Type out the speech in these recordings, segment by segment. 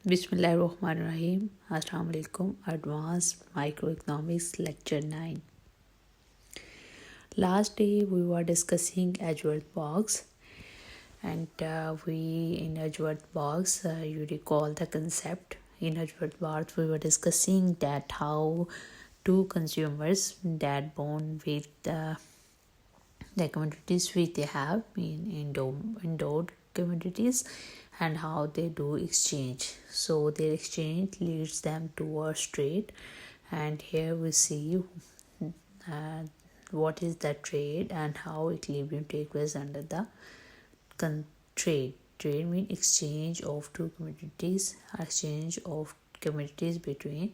Bismillahirrahmanirrahim. Assalamu alaikum. Advanced Microeconomics Lecture 9. Last day we were discussing Edgeworth box, and in Edgeworth box, you recall the concept. In Edgeworth box, we were discussing that how two consumers that born with the commodities which they have in endowed commodities, and how they do exchange. So their exchange leads them towards trade, and here we see uh, what is the trade and how equilibrium takes place under the trade. Trade means exchange of two commodities, exchange of commodities between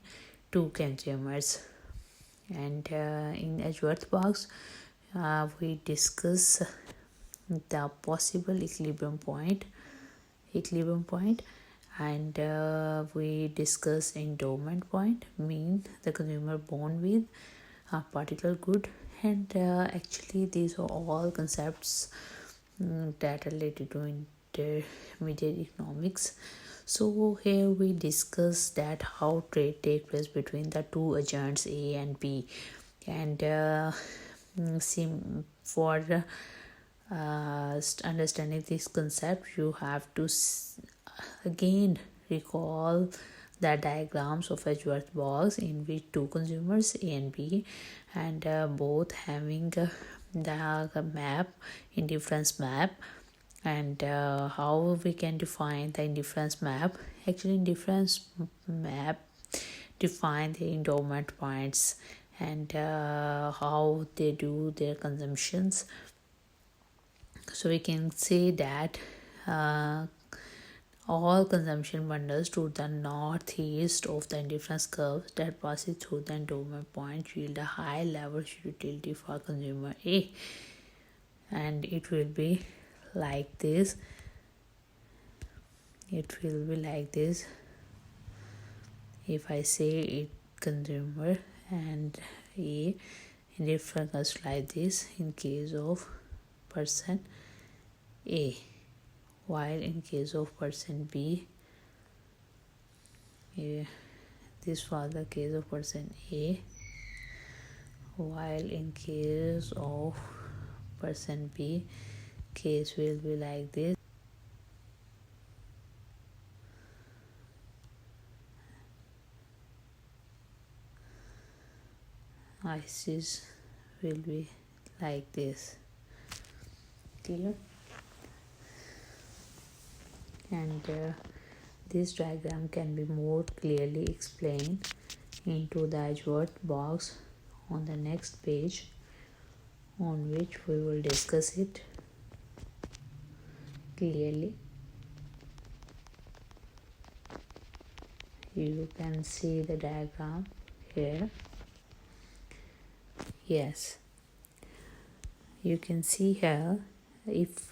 two consumers. And in Edgeworth box, we discuss the possible equilibrium point, and we discuss endowment point, mean the consumer born with a particular good, and actually these are all concepts that are related to intermediate economics. So here we discuss that how trade take place between the two agents A and B, and for understanding this concept, you have to again recall the diagrams of Edgeworth box, in which two consumers A and B, and both having the map, indifference map, and how we can define the indifference map. Actually, indifference map define the endowment points, and how they do their consumptions. So we can say that all consumption bundles to the northeast of the indifference curve that passes through the endowment point yield a high leverage utility for consumer A, and it will be like this. If I say it consumer and A, indifference is like this in case of person A, while in case of person B, this was the case of person A, while in case of person B, case will be like this. ICs will be like this. Clear? And this diagram can be more clearly explained into the Edgeworth box on the next page, on which we will discuss it clearly. You can see the diagram here. Yes, you can see here. If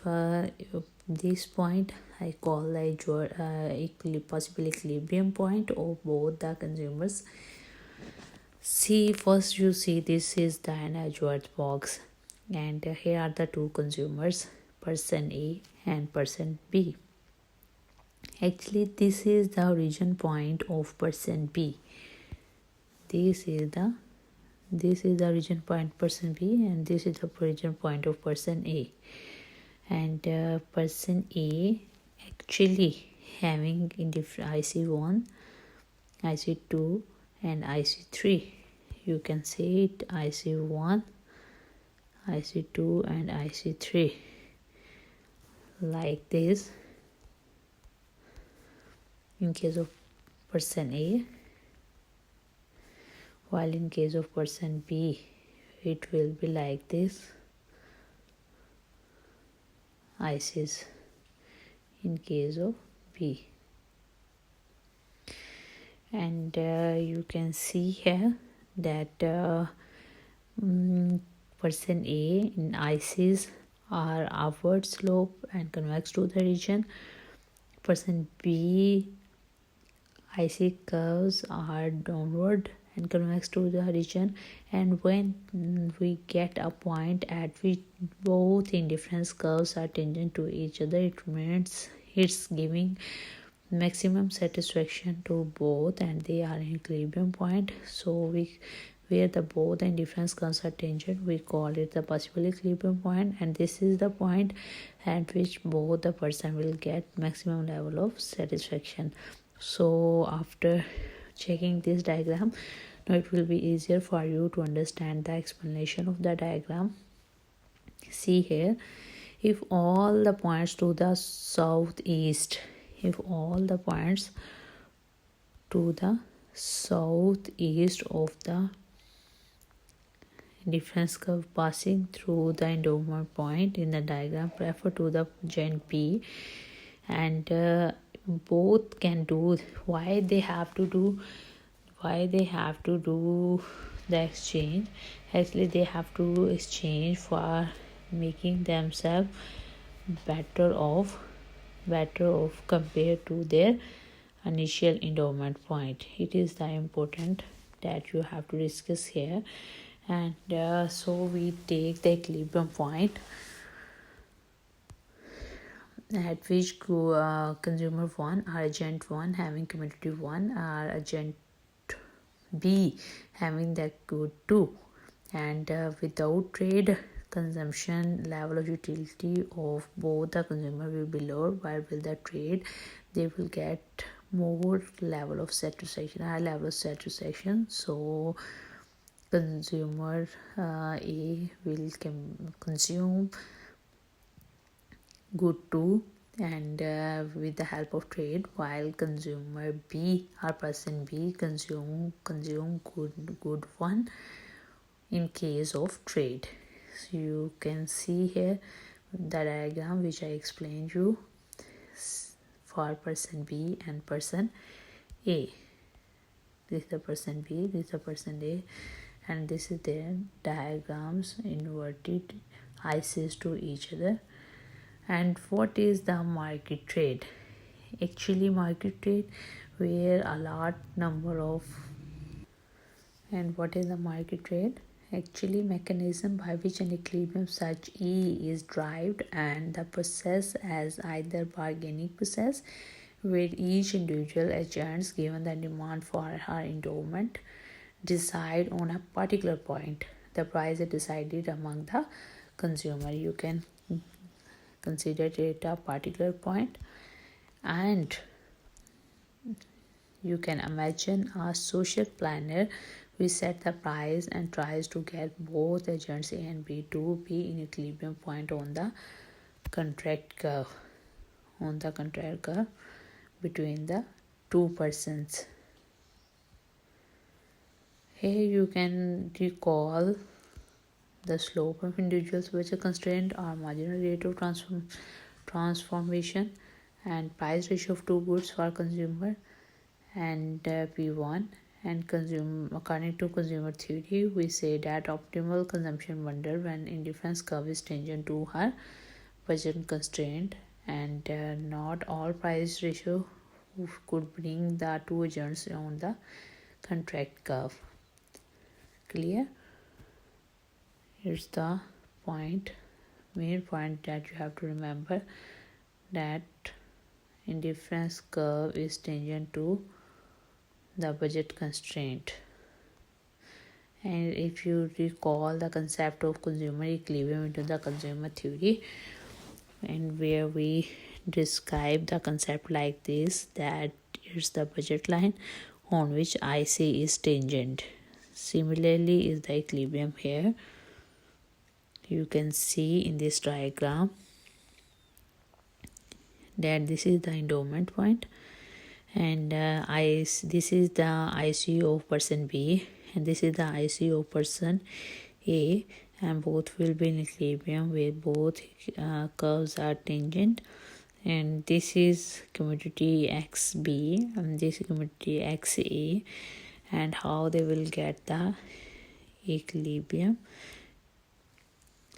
this point I call the possible equilibrium point of both the consumers. See, first you see this is the Edgeworth box, and here are the two consumers, person A and person B. Actually, this is the origin point of person B. This is the origin point person B, and this is the origin point of person A. And person A actually having in different IC1, IC2 and IC3. You can say it IC1, IC2 and IC3 like this in case of person A, while in case of person B it will be like this, ICs in case of B. And you can see here that person A in ICs are upward slope and convex to the region. Person B IC curves are downward and convex to the region, and when we get a point at which both indifference curves are tangent to each other, it means it's giving maximum satisfaction to both, and they are in equilibrium point. So we, where the both and difference curves are tangent, we call it the possible equilibrium point, and this is the point at which both the person will get maximum level of satisfaction. So after checking this diagram, now it will be easier for you to understand the explanation of the diagram. See here, if all the points to the southeast, if all the points to the southeast of the difference curve passing through the endowment point in the diagram refer to the joint P, and both can do, why they have to do the exchange. Actually they have to exchange for making themselves better off compared to their initial endowment point. It is the important that you have to discuss here. And so we take the equilibrium point at which consumer 1 or agent 1 having commodity 1 or agent B having that good 2, and without trade, consumption level of utility of both the consumer will be lower, while with the trade they will get more level of satisfaction, high level of satisfaction. So consumer A will consume good 2 and with the help of trade, while consumer B or person B consume good 1 in case of trade. So you can see here the diagram which I explained you for person B and person A. This is the person B, this is the person A, and this is their diagrams inverted ICs to each other. And what is the market trade? Actually market trade where a lot number of, and what is the market trade? Actually mechanism by which an equilibrium such E is derived, and the process as either bargaining process where each individual agents given the demand for her endowment decide on a particular point. The price is decided among the consumer. You can consider it a particular point, and you can imagine a social planner who set the price and tries to get both agents A and B to be in equilibrium point on the contract curve, between the two persons. Here you can recall the slope of individuals which are constrained or marginal rate of transformation and price ratio of two goods for consumer and P1 and consumer. According to consumer theory, we say that optimal consumption wonder when indifference curve is tangent to her budget constraint, and not all price ratio could bring the two agents on the contract curve. Clear? Here's the main point that you have to remember, that indifference curve is tangent to the budget constraint. And if you recall the concept of consumer equilibrium into the consumer theory, and where we describe the concept like this, that is the budget line on which IC is tangent. Similarly is the equilibrium here. You can see in this diagram that this is the endowment point, and this is the ICU of person B, and this is the ICU of person A, and both will be in equilibrium where both curves are tangent. And this is commodity XB and this is commodity XA, and how they will get the equilibrium.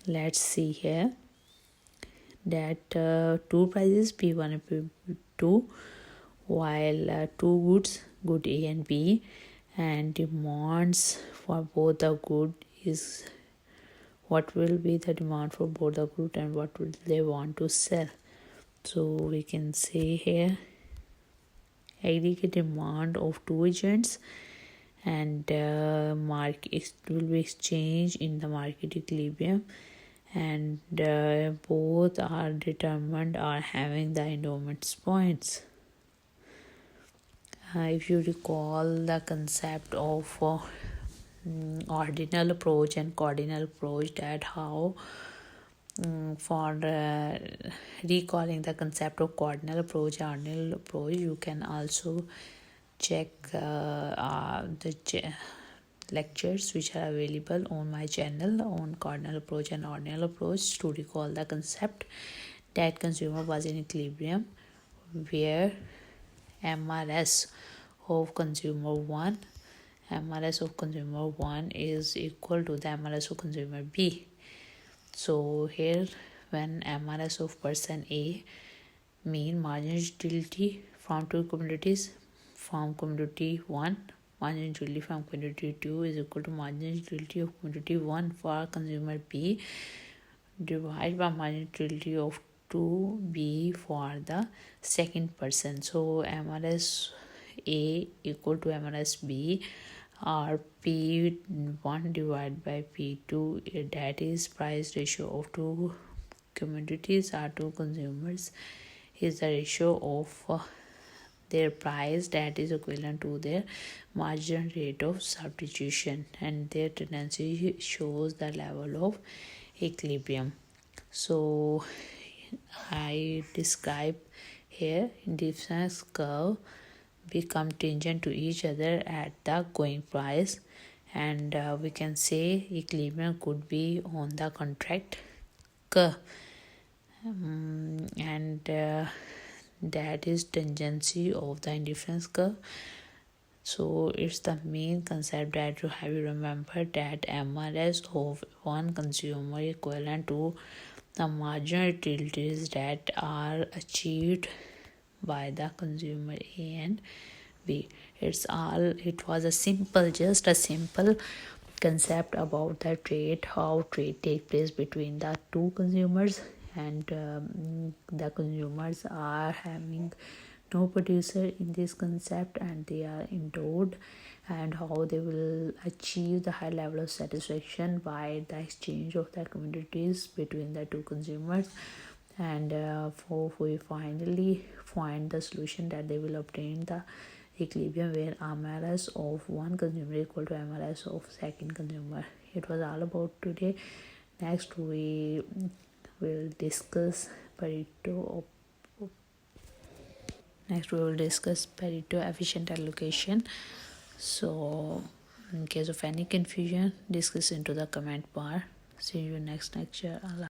Let's see here that two prices P1 and P2, while two goods, good A and B, and demands for both the good is what will be the demand for both the good and what will they want to sell. So we can say here aggregate demand of two agents, and it will be exchanged in the market equilibrium, and both are determined or having the endowment points. If you recall the concept of ordinal approach and cardinal approach, that how for recalling the concept of cardinal approach, you can also check the lectures which are available on my channel on cardinal approach and ordinal approach to recall the concept that consumer was in equilibrium where MRS of consumer 1 is equal to the MRS of consumer B. So here, when MRS of person A mean margin utility from two commodities, from commodity 1, margin utility from commodity 2 is equal to margin utility of commodity 1 for consumer B divided by margin utility of 2B for the second person. So MRS A equal to MRS B, or P1 divided by P2, that is price ratio of two commodities or two consumers, is the ratio of their price that is equivalent to their margin rate of substitution, and their tendency shows the level of equilibrium. So I describe here difference curve become tangent to each other at the going price, and we can say equilibrium could be on the contract curve, and that is tangency of the indifference curve. So it's the main concept that you have to remember, that MRS of one consumer equivalent to the marginal utilities that are achieved by the consumer A and B. It was just a simple concept about the trade, how trade take place between the two consumers, and the consumers are having no producer in this concept and they are endowed, and how they will achieve the high level of satisfaction by the exchange of the commodities between the two consumers, and we finally find the solution that they will obtain the equilibrium where MRS of one consumer equal to MRS of second consumer. It was all about today. Next we will discuss Pareto efficient allocation. So in case of any confusion, discuss into the comment bar. See you next lecture. Allah.